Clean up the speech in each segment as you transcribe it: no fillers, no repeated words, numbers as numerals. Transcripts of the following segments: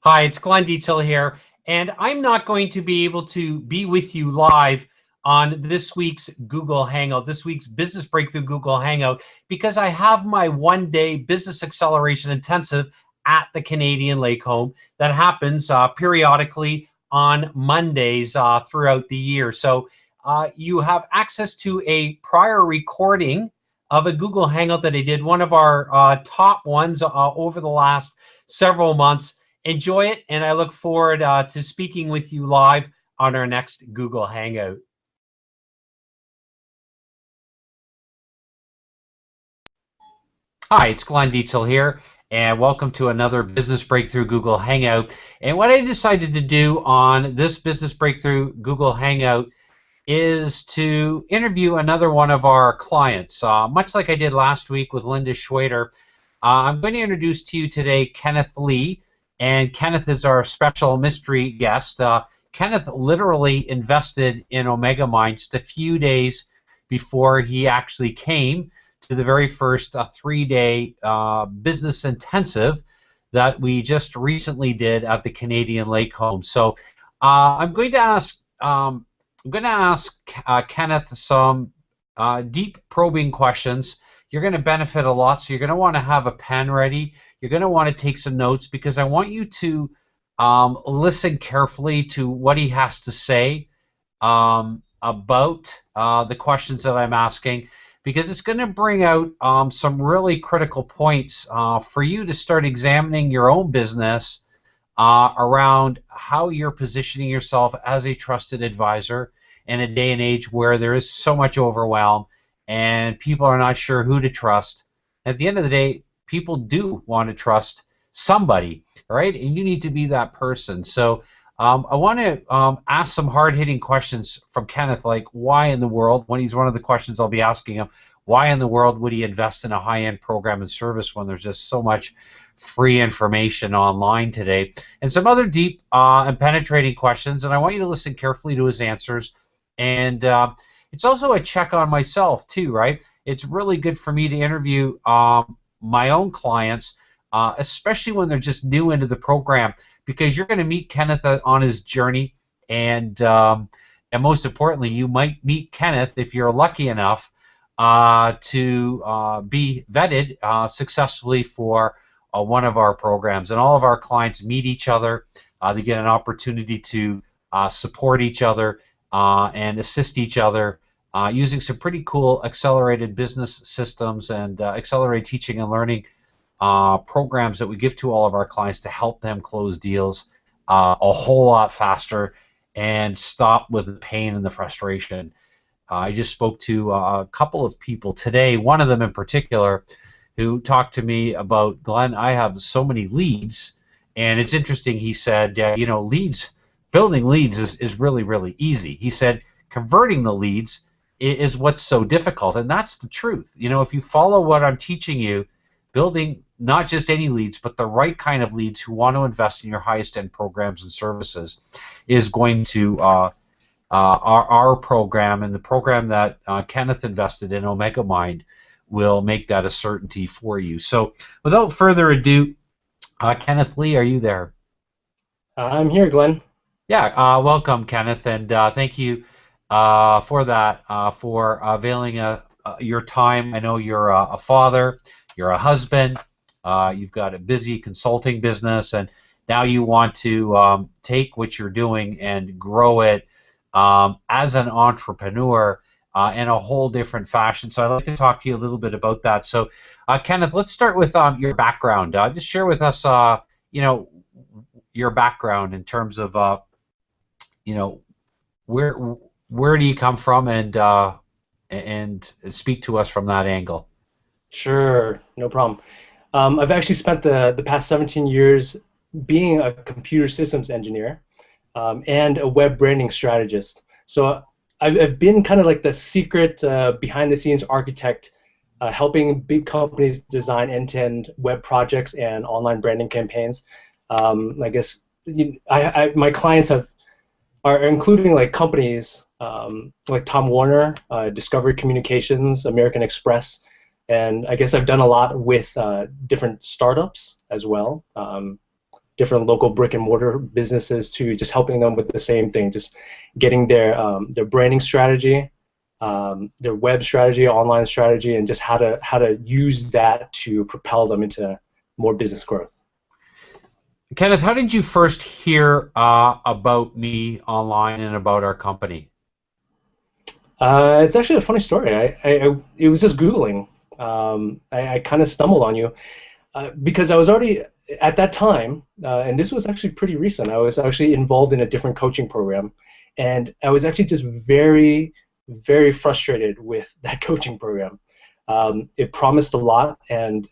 Hi, it's Glenn Dietzel here, and I'm not going to be able to be with you live on this week's Google Hangout, this week's Business Breakthrough Google Hangout, because I have my one-day Business Acceleration Intensive at the Canadian Lake Home that happens periodically on Mondays throughout the year. So you have access to a prior recording of a Google Hangout that I did, one of our top ones over the last several months. Enjoy it, and I look forward to speaking with you live on our next Google Hangout. Hi, it's Glenn Dietzel here, and welcome to another Business Breakthrough Google Hangout. And what I decided to do on this Business Breakthrough Google Hangout is to interview another one of our clients. Much like I did last week with Linda Schwader, I'm going to introduce to you today Kenneth Lee. And Kenneth is our special mystery guest. Kenneth literally invested in Omega Mind just a few days before he actually came to the very first three-day business intensive that we just recently did at the Canadian Lake Home. So I'm going to ask Kenneth some deep probing questions. You're going to benefit a lot, so you're going to want to have a pen ready. You're going to want to take some notes because I want you to listen carefully to what he has to say about the questions that I'm asking, because it's going to bring out some really critical points for you to start examining your own business around how you're positioning yourself as a trusted advisor in a day and age where there is so much overwhelm and people are not sure who to trust. At the end of the day, people do want to trust somebody, right? And you need to be that person. So I want to ask some hard-hitting questions from Kenneth, like why in the world, one of the questions I'll be asking him, why in the world would he invest in a high-end program and service when there's just so much free information online today? And some other deep and penetrating questions, and I want you to listen carefully to his answers. And it's also a check on myself too, right? It's really good for me to interview my own clients, especially when they're just new into the program, because you're going to meet Kenneth on his journey, and most importantly, you might meet Kenneth if you're lucky enough to be vetted successfully for one of our programs. And all of our clients meet each other. They get an opportunity to support each other and assist each other using some pretty cool accelerated business systems and accelerated teaching and learning programs that we give to all of our clients to help them close deals a whole lot faster and stop with the pain and the frustration. I just spoke to a couple of people today, one of them in particular, who talked to me about, Glenn, I have so many leads, and it's interesting, he said, you know, building leads is really, really easy. He said converting the leads is what's so difficult, and that's the truth. You know, if you follow what I'm teaching you, building not just any leads, but the right kind of leads who want to invest in your highest end programs and services is going to, our program and the program that Kenneth invested in, Omega Mind, will make that a certainty for you. So without further ado, Kenneth Lee, are you there? I'm here, Glenn. Yeah, welcome, Kenneth, and thank you for that, for availing your time. I know you're a father, you're a husband, you've got a busy consulting business, and now you want to take what you're doing and grow it as an entrepreneur in a whole different fashion. So I'd like to talk to you a little bit about that. So, Kenneth, let's start with your background. Just share with us, you know, your background in terms of, you know, where do you come from, and speak to us from that angle. Sure, no problem. I've actually spent the past 17 years being a computer systems engineer and a web branding strategist. So I've been kind of like the secret behind-the-scenes architect, helping big companies design end-to-end web projects and online branding campaigns. I guess my clients are including like companies like Tom Warner, Discovery Communications, American Express, and I guess I've done a lot with different startups as well. different local brick and mortar businesses to just helping them with the same thing, just getting their branding strategy, their web strategy, online strategy, and just how to use that to propel them into more business growth. Kenneth, how did you first hear about me online and about our company? It's actually a funny story. It was just Googling. I kind of stumbled on you because I was already at that time, and this was actually pretty recent. I was actually involved in a different coaching program, and I was actually just very, very frustrated with that coaching program. It promised a lot, and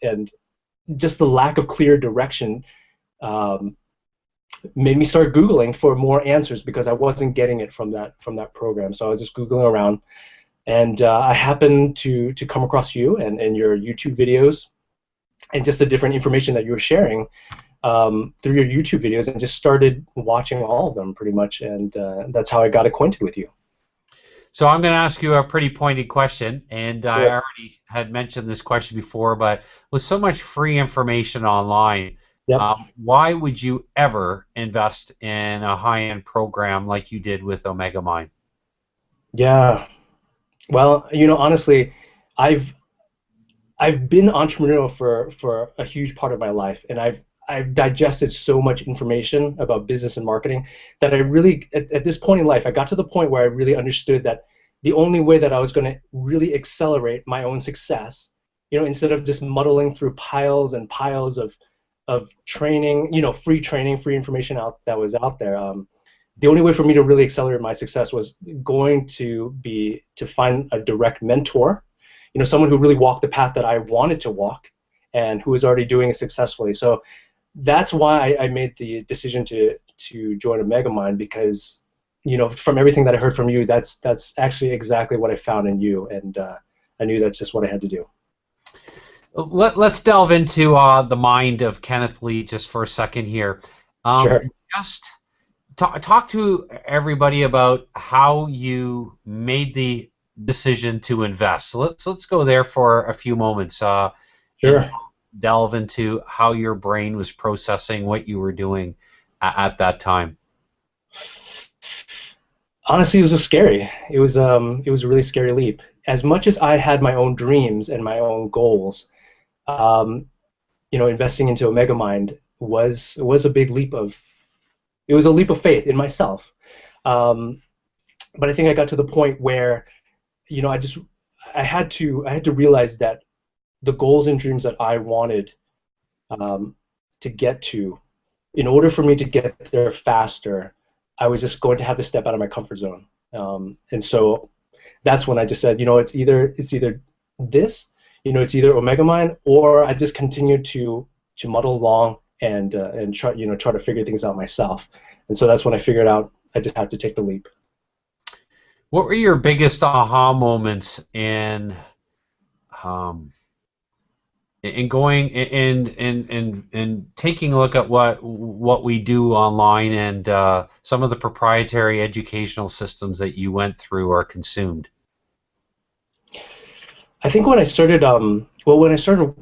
just the lack of clear direction made me start Googling for more answers because I wasn't getting it from that program. So I was just Googling around, and I happened to come across you and your YouTube videos, and just the different information that you were sharing through your YouTube videos, and just started watching all of them pretty much, and that's how I got acquainted with you. So I'm going to ask you a pretty pointed question, and I Sure. already had mentioned this question before, but with so much free information online, Yep. why would you ever invest in a high-end program like you did with Omega Mind? Yeah. Well, honestly, I've I've been entrepreneurial for a huge part of my life, and I've digested so much information about business and marketing that I really, at this point in life, I got to the point where I really understood that the only way that I was going to really accelerate my own success, instead of just muddling through piles and piles of training, free information that was out there. The only way for me to really accelerate my success was going to be to find a direct mentor, someone who really walked the path that I wanted to walk and who was already doing it successfully. So that's why I made the decision to join Omega Mind, because from everything that I heard from you, that's actually exactly what I found in you, and I knew that's just what I had to do. Let's delve into the mind of Kenneth Lee just for a second here. Sure. Just talk to everybody about how you made the decision to invest. So let's go there for a few moments and Sure. delve into how your brain was processing what you were doing at that time. Honestly, it was scary. It was a really scary leap. As much as I had my own dreams and my own goals, um, investing into Omega Mind was a big leap of. It was a leap of faith in myself. Um, but I think I got to the point where, I had to realize that the goals and dreams that I wanted to get to, in order for me to get there faster, I was just going to have to step out of my comfort zone. And so that's when I just said, it's either this, it's either Omega Mind, or I just continue to muddle along and try to figure things out myself. And so that's when I figured out I just had to take the leap. What were your biggest aha moments um, in going and taking a look at what we do online and some of the proprietary educational systems that you went through or consumed? I think when I started, when I started,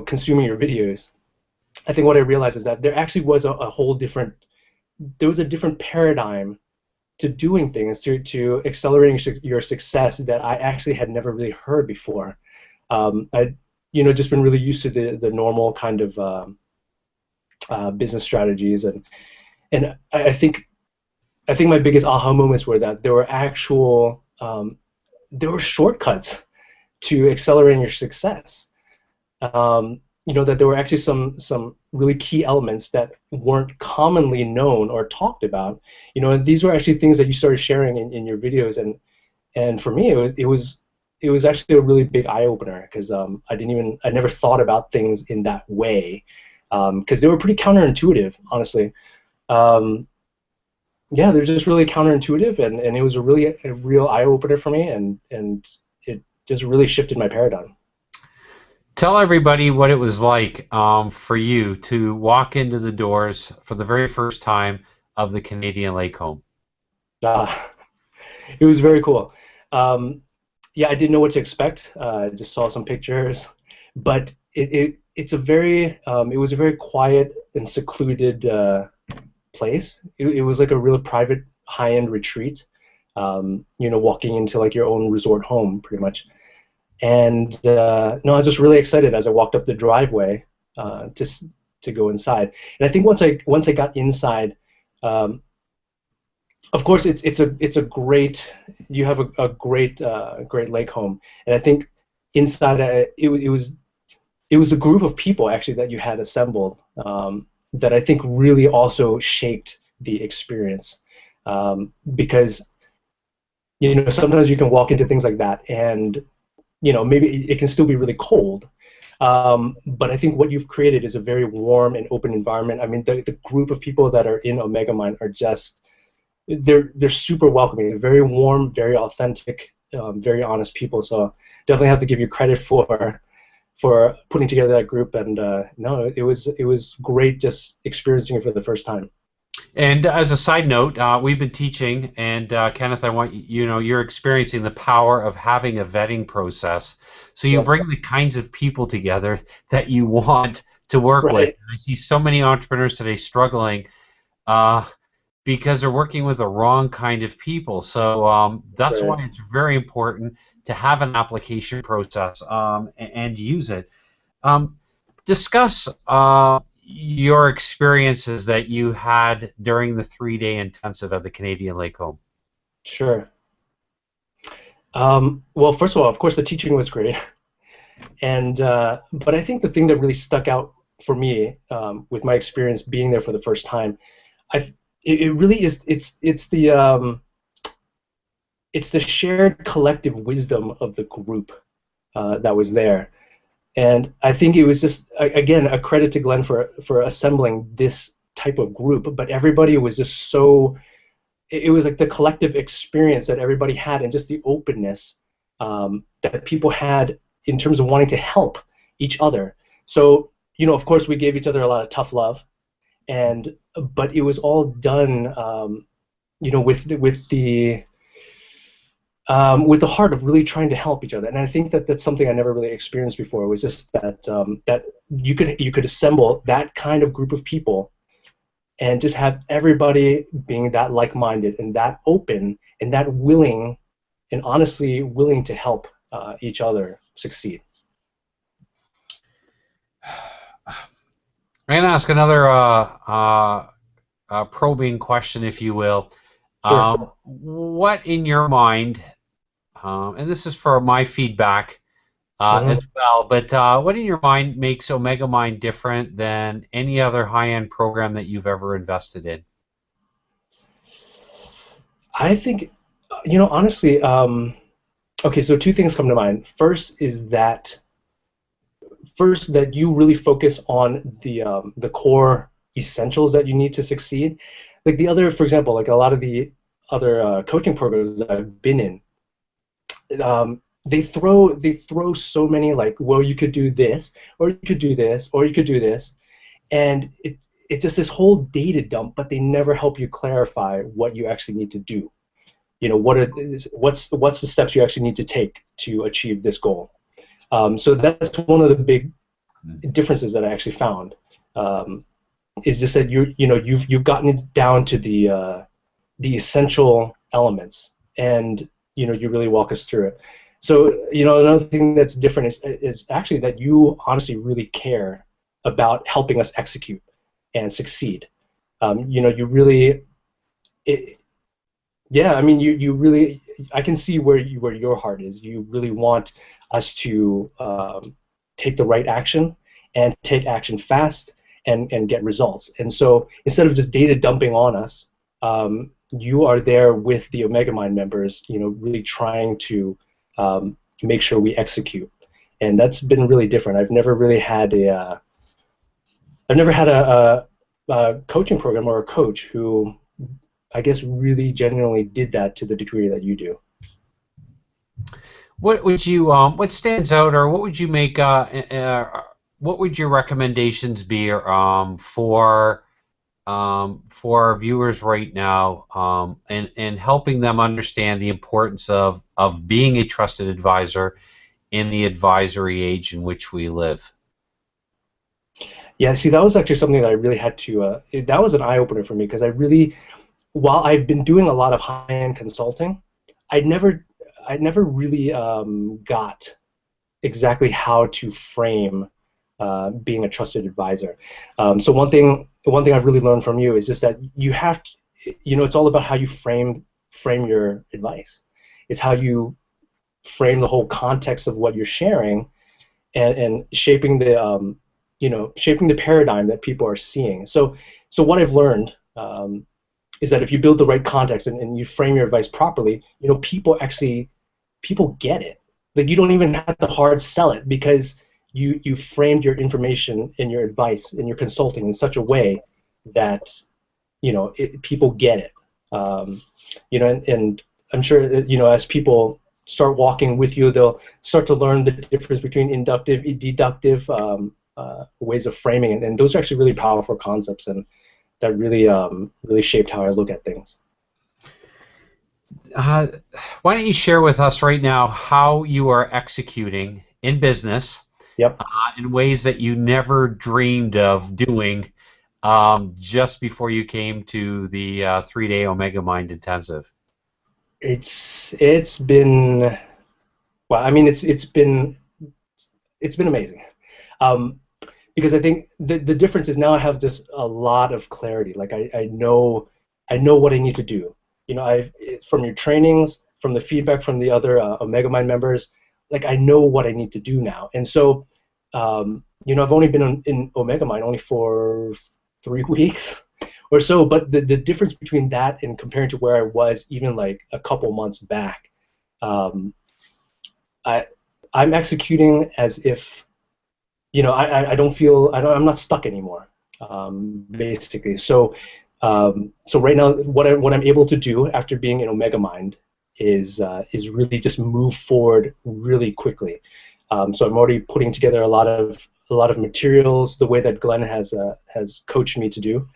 consuming your videos, I think what I realized is that there actually was a whole different, there was a different paradigm to doing things, to accelerating your success that I actually had never really heard before. I'd just been really used to the normal kind of business strategies, and I think my biggest aha moments were that there were actual there were shortcuts to accelerating your success. That there were actually some really key elements that weren't commonly known or talked about. And these were actually things that you started sharing in your videos, and for me it was actually a really big eye opener, because I never thought about things in that way, because they were pretty counterintuitive, honestly. Yeah, they're just really counterintuitive, and it was a real eye opener for me, and it just really shifted my paradigm. Tell everybody what it was like for you to walk into the doors for the very first time of the Canadian Lake Home. Uh, it was very cool. Yeah, I didn't know what to expect. I just saw some pictures, but it's a very it was a very quiet and secluded place. It was like a real private, high-end retreat. Walking into like your own resort home, pretty much. And no, I was just really excited as I walked up the driveway to go inside. And I think once I got inside, of course it's a great, you have a great great lake home, and I think inside it was a group of people actually that you had assembled, that I think really also shaped the experience, because sometimes you can walk into things like that and maybe it can still be really cold, but I think what you've created is a very warm and open environment. I mean, the group of people that are in Omega Mind are just, they're super welcoming. They're very warm, very authentic, very honest people. So definitely have to give you credit for putting together that group. And no, it was great just experiencing it for the first time. And as a side note, we've been teaching, and Kenneth, I want you're experiencing the power of having a vetting process. So you Yep. bring the kinds of people together that you want to work with. Right. I see so many entrepreneurs today struggling because they're working with the wrong kind of people. So that's Right. why it's very important to have an application process and use it. Discuss your experiences that you had during the 3-day intensive at the Canadian Lake Home. Sure. Well, first of all, of course, the teaching was great, and but I think the thing that really stuck out for me, with my experience being there for the first time, it really is, it's the shared collective wisdom of the group that was there. And I think it was just, again, a credit to Glenn for assembling this type of group. But everybody was just so, it was like the collective experience that everybody had, and just the openness that people had in terms of wanting to help each other. So, of course, we gave each other a lot of tough love, but it was all done, with the heart of really trying to help each other. And I think that that's something I never really experienced before. It was just that that you could assemble that kind of group of people and just have everybody being that like-minded and that open and that willing, and honestly willing to help each other succeed. I'm going to ask another probing question, if you will. Sure. What in your mind, and this is for my feedback as well, but what in your mind makes Omega Mind different than any other high-end program that you've ever invested in? I think, honestly, okay, so two things come to mind. First that you really focus on the core essentials that you need to succeed. Like the other, for example, like a lot of the other coaching programs that I've been in, they throw so many, like, well, you could do this, or you could do this, or you could do this, and it's just this whole data dump, but they never help you clarify what you actually need to do. What's the steps you actually need to take to achieve this goal. So that's one of the big differences that I actually found, is just that you've gotten it down to the essential elements, and you really walk us through it. So another thing that's different is actually that you honestly really care about helping us execute and succeed. You really, yeah, I mean, you really, I can see where your heart is. You really want us to take the right action and take action fast and get results. And so instead of just data dumping on us, you are there with the Omega Mind members, really trying to make sure we execute. And that's been really different. I've never really had a coaching program or a coach who, I guess, really genuinely did that to the degree that you do. What would you what stands out, or what would you make what would your recommendations be for our viewers right now, and helping them understand the importance of being a trusted advisor in the advisory age in which we live? Yeah, see, that was actually something that I really had to. That was an eye opener for me because I really, while I've been doing a lot of high end consulting, I never, I never really got exactly how to frame being a trusted advisor. So one thing I've really learned from you is just that you have to, it's all about how you frame your advice. It's how you frame the whole context of what you're sharing, and shaping the shaping the paradigm that people are seeing. So what I've learned is that if you build the right context, and you frame your advice properly, people get it. Like, you don't even have to hard sell it, because you framed your information and your advice and your consulting in such a way that people get it. And I'm sure that, as people start walking with you, they'll start to learn the difference between inductive and deductive ways of framing, and those are actually really powerful concepts, and that really shaped how I look at things. Uh, why don't you share with us right now how you are executing in business Yep. in ways that you never dreamed of doing just before you came to the 3-day Omega Mind Intensive? It's been, well, I mean, it's been amazing. Um, because I think the difference is now I have just a lot of clarity. Like, I know what I need to do. From your trainings, from the feedback from the other Omega Mind members, like, I know what I need to do now. And so, I've only been in Omega Mind only for 3 weeks or so, but the difference between that and comparing to where I was even like a couple months back, um, I I'm executing as if, I don't feel, I'm not stuck anymore, basically. So right now, what I'm able to do after being in Omega Mind is really just move forward really quickly. So I'm already putting together a lot of materials the way that Glenn has coached me to do,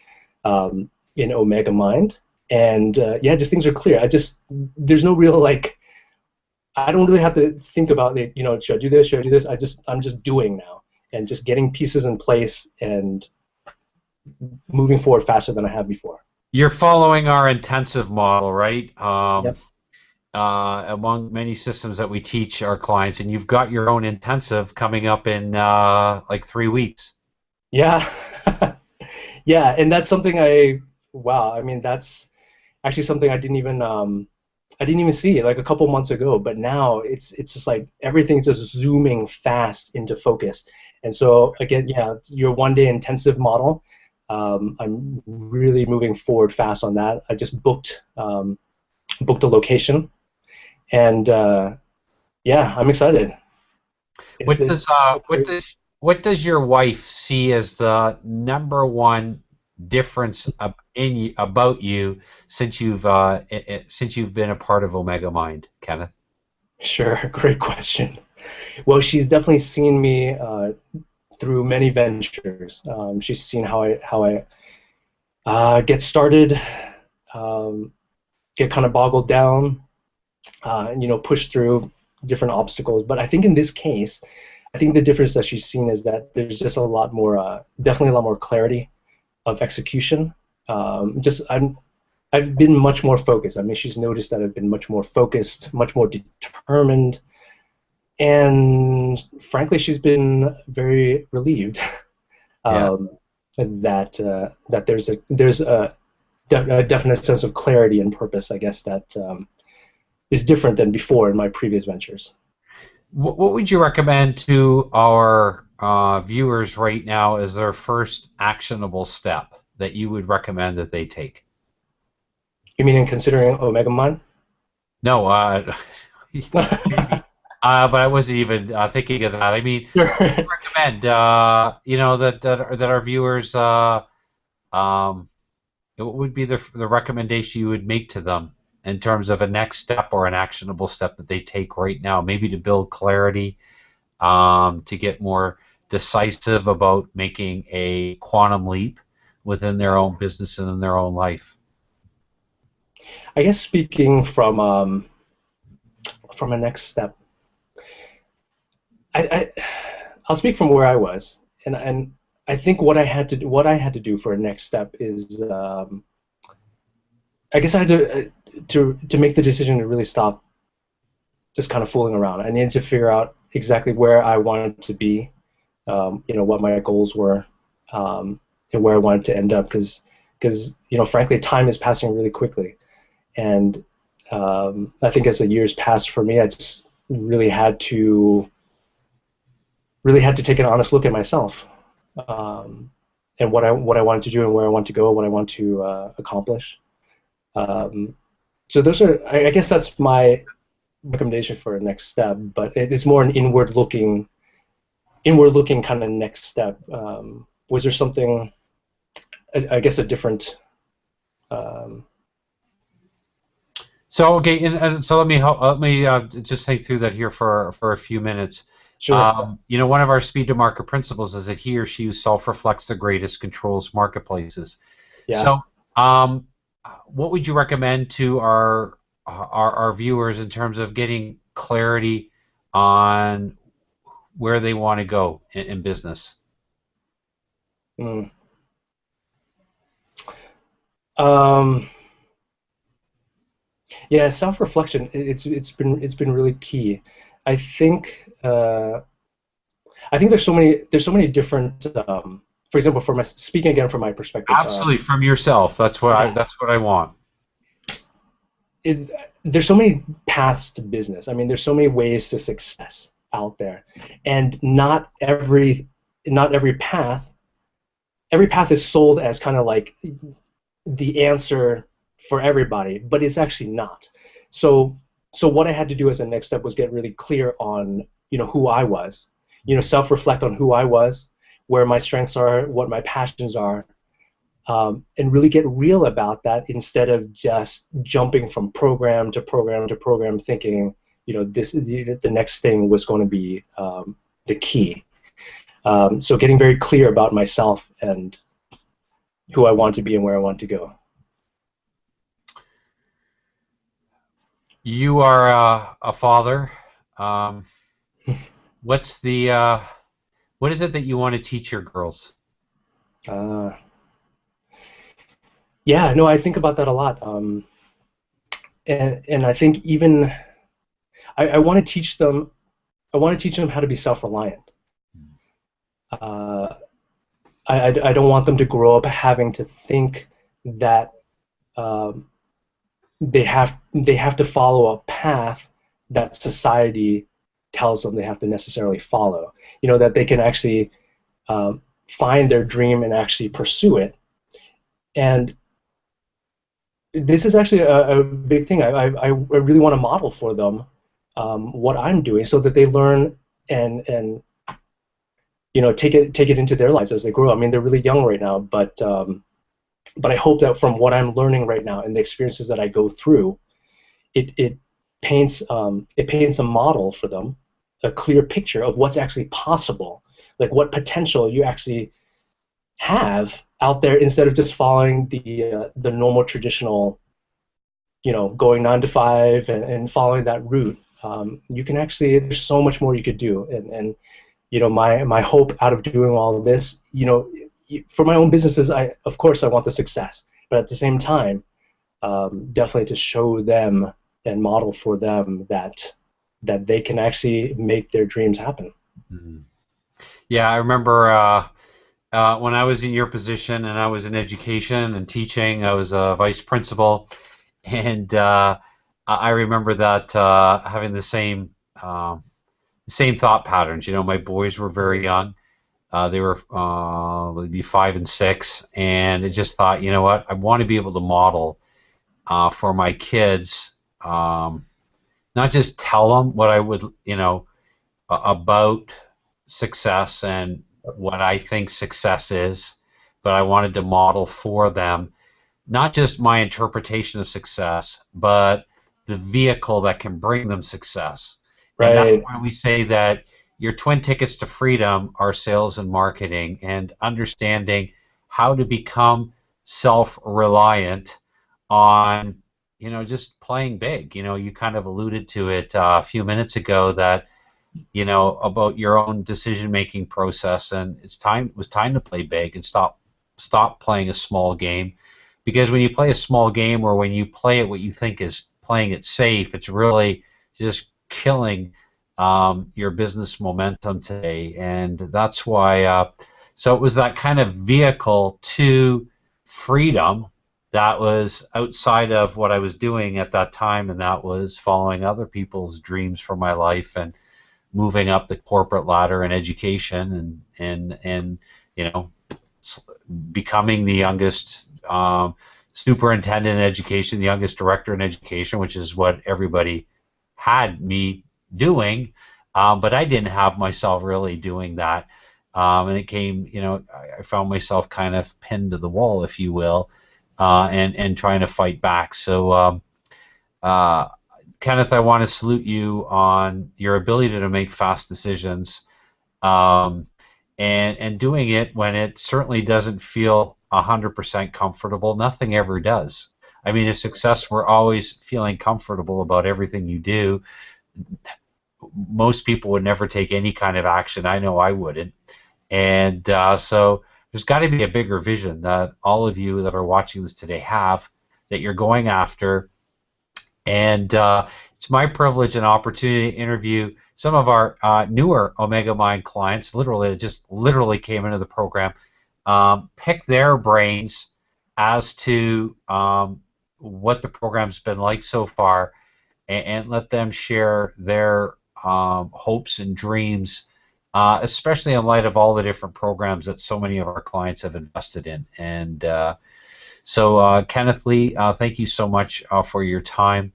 in Omega Mind, and yeah, just things are clear. There's no real, like, I don't really have to think about it. Should I do this? Should I do this? I'm just doing now, and just getting pieces in place and moving forward faster than I have before. You're following our intensive model, right? Yep. Among many systems that we teach our clients, and you've got your own intensive coming up in like 3 weeks. Yeah. Yeah, and that's something wow, I mean, that's actually something I didn't even see like a couple months ago, but now it's just like everything's just zooming fast into focus. And so again, yeah, it's your 1-day intensive model. I'm really moving forward fast on that. I just booked a location, and yeah, I'm excited. It's, What it's does what does your wife see as the number one difference about you since you've been a part of Omega Mind, Kenneth? Sure, great question. Well, she's definitely seen me through many ventures. She's seen how I get started, um, get kind of boggled down, and push through different obstacles. But I think in this case, I think the difference that she's seen is that there's just a lot more, definitely a lot more clarity of execution. I've been much more focused. I mean, she's noticed that I've been much more focused, much more determined, and frankly, she's been very relieved, Yeah. um, that there's a definite sense of clarity and purpose, I guess, that is different than before in my previous ventures. What would you recommend to our viewers right now as their first actionable step that you would recommend that they take? You mean in considering Omega Mind? No, maybe, but I wasn't even thinking of that. I mean, what would Sure. you recommend? That our viewers, what would be the recommendation you would make to them in terms of a next step or an actionable step that they take right now, maybe to build clarity, to get more decisive about making a quantum leap within their own business and in their own life? I guess speaking from a next step, I'll speak from where I was, and I think what I had to do for a next step is I guess I had to make the decision to really stop just kind of fooling around. I needed to figure out exactly where I wanted to be, what my goals were, and where I wanted to end up. Because frankly, time is passing really quickly, and I think as the years passed for me, I just really had to take an honest look at myself, um, and what I wanted to do and where I want to go, what I want to accomplish. Um, so those are, I guess, that's my recommendation for a next step, but it's more an inward looking kind of next step. Was there something, I guess, a different? Um, So okay, and so let me just think through that here for a few minutes. sure. One of our speed to market principles is that he or she who self-reflects the greatest controls marketplaces. Yeah. So, what would you recommend to our viewers in terms of getting clarity on where they want to go in business? Mm. Um, yeah. Self-reflection. It's been really key. I think. I think there's so many different. For example, speaking again from my perspective. Absolutely, from yourself. That's what I Yeah. that's what I want. it, there's so many paths to business. I mean, there's so many ways to success out there, and not every path is sold as kind of like the answer for everybody, but it's actually not. So so what I had to do as a next step was get really clear on who I was, self-reflect on who I was, where my strengths are, what my passions are, and really get real about that instead of just jumping from program to program to program, thinking the next thing was going to be the key. So getting very clear about myself and who I want to be and where I want to go. You are a father. Um, what's the what is it that you want to teach your girls? Uh, yeah, no, I think about that a lot, and I think even I want to teach them. I want to teach them how to be self-reliant. Uh, I don't want them to grow up having to think that um, they have to follow a path that society tells them they have to necessarily follow. That they can actually find their dream and actually pursue it. And this is actually a big thing. I really want to model for them what I'm doing, so that they learn and take it into their lives as they grow. I mean, they're really young right now, but I hope that from what I'm learning right now and the experiences that I go through, it paints a model for them, a clear picture of what's actually possible, like what potential you actually have out there, instead of just following the normal traditional, going 9 to 5 and following that route. You can actually, there's so much more you could do, and my hope out of doing all of this, for my own businesses, of course I want the success, but at the same time, definitely to show them and model for them that they can actually make their dreams happen. Mhm. Yeah, I remember when I was in your position and I was in education and teaching. I was a vice principal, and I remember that having the same thought patterns. My boys were very young. They were maybe 5 and 6, and I just thought, you know what, I want to be able to model for my kids, not just tell them what I would, about success and what I think success is, but I wanted to model for them not just my interpretation of success, but the vehicle that can bring them success. And that's Right. why we say that your twin tickets to freedom are sales and marketing, and understanding how to become self-reliant on, just playing big. You kind of alluded to it a few minutes ago that about your own decision-making process, and it was time to play big and stop playing a small game, because when you play a small game, or when you play it what you think is playing it safe, it's really just killing your business momentum today. And that's why so it was that kind of vehicle to freedom that was outside of what I was doing at that time, and that was following other people's dreams for my life and moving up the corporate ladder in education, and you know becoming the youngest superintendent in education, the youngest director in education, which is what everybody had me doing, but I didn't have myself really doing that. And it came, I found myself kind of pinned to the wall, if you will, and trying to fight back. So, uh, Kenneth, I want to salute you on your ability to make fast decisions, um, and doing it when it certainly doesn't feel 100% comfortable. Nothing ever does. I mean, if success were always feeling comfortable about everything you do, most people would never take any kind of action. I know I wouldn't. And so there's got to be a bigger vision that all of you that are watching this today have, that you're going after. And it's my privilege and opportunity to interview some of our newer Omega Mind clients, literally came into the program, pick their brains as to what the program's been like so far, and let them share their hopes and dreams, especially in light of all the different programs that so many of our clients have invested in. And so, Kenneth Lee, thank you so much for your time,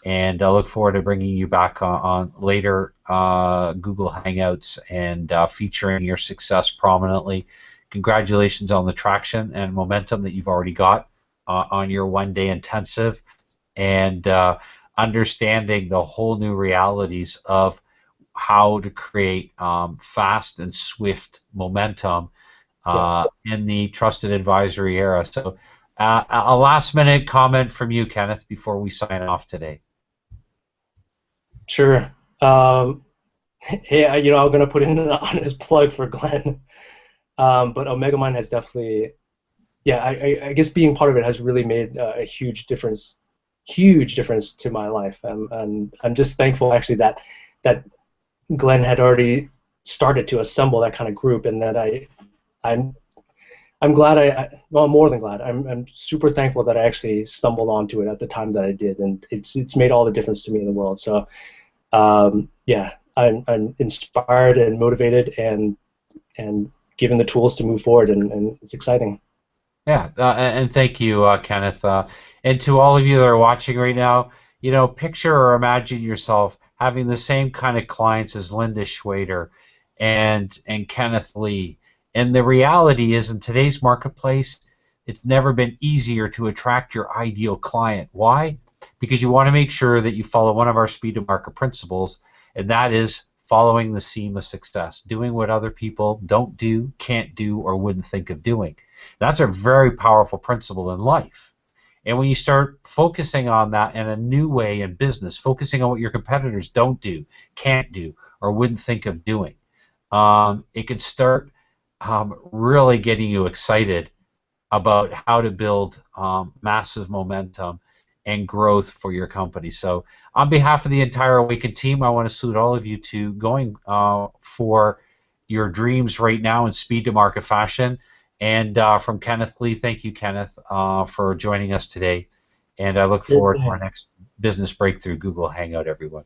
and I look forward to bringing you back on later Google Hangouts and featuring your success prominently. Congratulations on the traction and momentum that you've already got on your one-day intensive, and understanding the whole new realities of how to create fast and swift momentum in the trusted advisory era. So a last-minute comment from you, Kenneth, before we sign off today. Sure. Hey, I'm going to put in an honest plug for Glenn. But Omega Mind has definitely, yeah, I guess being part of it has really made a huge difference to my life. And I'm just thankful, actually, that Glenn had already started to assemble that kind of group, and that I'm glad well, more than glad. I'm super thankful that I actually stumbled onto it at the time that I did, and it's made all the difference to me in the world. So, yeah, I'm inspired and motivated, and given the tools to move forward, and it's exciting. Yeah, and thank you, Kenneth. And to all of you that are watching right now, picture or imagine yourself having the same kind of clients as Linda Schwader and Kenneth Lee. And the reality is, in today's marketplace, it's never been easier to attract your ideal client. Why? Because you want to make sure that you follow one of our speed to market principles, and that is following the seam of success, doing what other people don't do, can't do, or wouldn't think of doing. That's a very powerful principle in life. And when you start focusing on that in a new way in business, focusing on what your competitors don't do, can't do, or wouldn't think of doing, it can start really getting you excited about how to build massive momentum and growth for your company. So on behalf of the entire Awaken team, I want to salute all of you to going for your dreams right now in speed to market fashion. And from Kenneth Lee, thank you, Kenneth, for joining us today. And I look forward to our next Business Breakthrough Google Hangout, everyone.